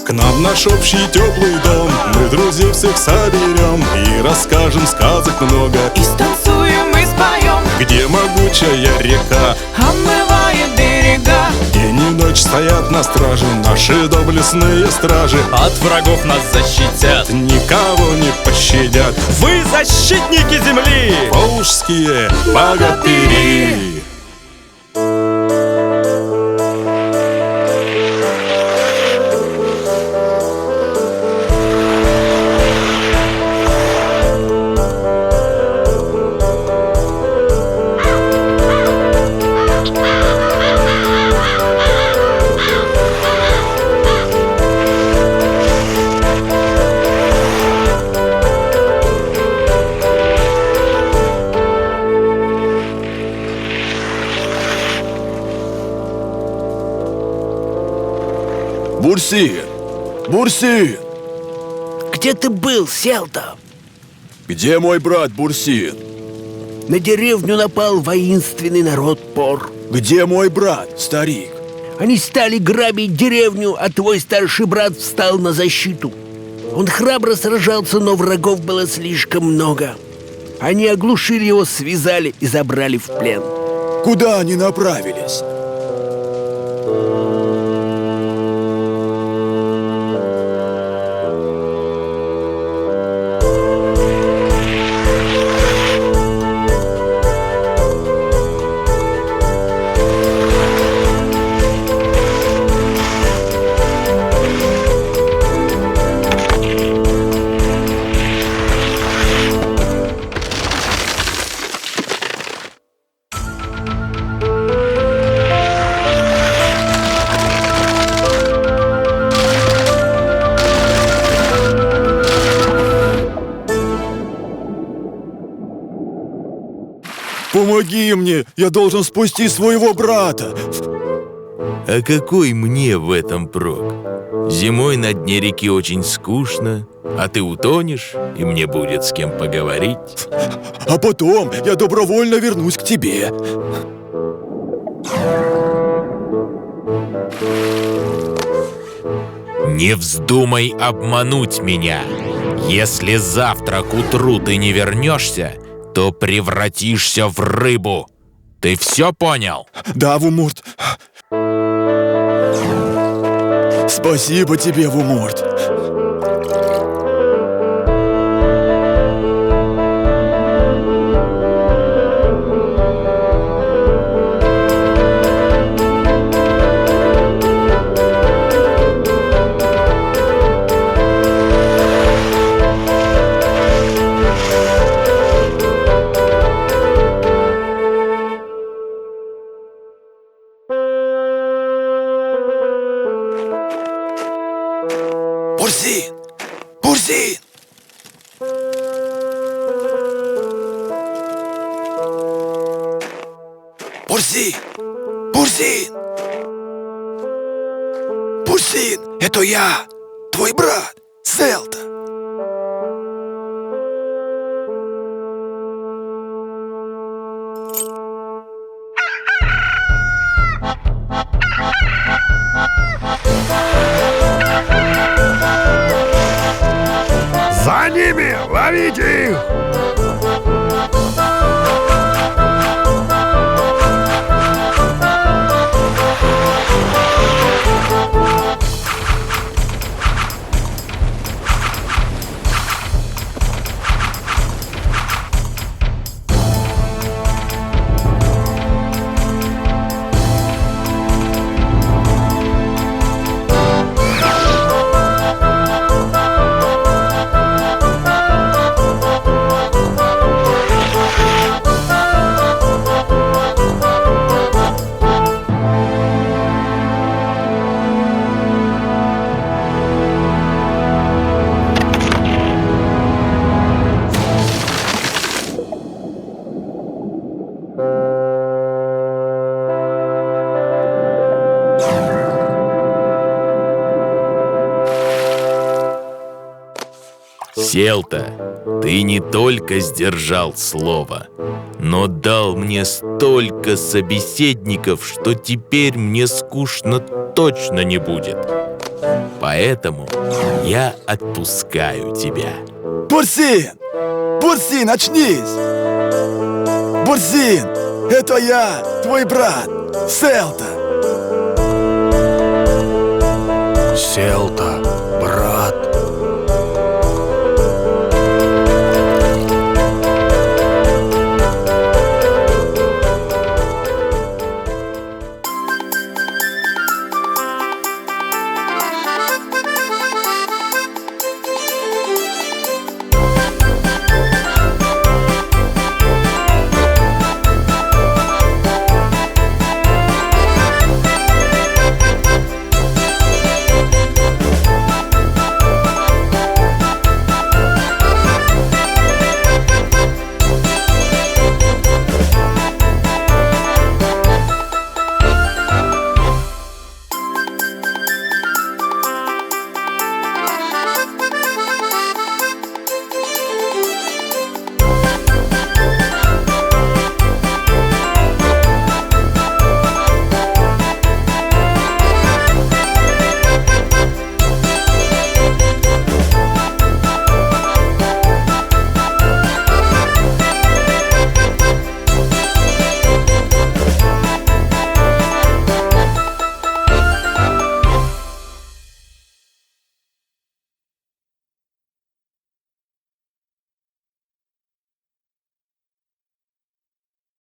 К нам в наш общий теплый дом мы друзей всех соберем и расскажем сказок много. И станцуем, и споем, Где могучая река омывает берега. день и ночь стоят на страже наши доблестные стражи. От врагов нас защитят. Никого не пощадят Вы защитники земли! волжские богатыри. Бурсин! Бурсин! Где ты был, Селта? Где мой брат Бурсин? На деревню напал воинственный народ Пор. Где мой брат, старик? Они стали грабить деревню, а твой старший брат встал на защиту. Он храбро сражался, но врагов было слишком много. Они оглушили его, связали и забрали в плен. Куда они направились? Помоги мне! Я должен спасти своего брата! А какой мне в этом прок? Зимой на дне реки очень скучно, а ты утонешь, и мне будет с кем поговорить. А потом я добровольно вернусь к тебе. Не вздумай обмануть меня. Если завтра к утру ты не вернешься, то превратишься в рыбу. Ты все понял? Да, Вумурт. Спасибо тебе, Вумурт. Бурсин! Бурсин! Бурсин! Бурсин! Бурсин! Это я, твой брат, Селта. За ними! Ловите их! Селта, ты не только сдержал слово, но дал мне столько собеседников, что теперь мне скучно точно не будет. Поэтому я отпускаю тебя. Бурсин! Бурсин, очнись! Бурсин! Это я, твой брат, Селта! Селта.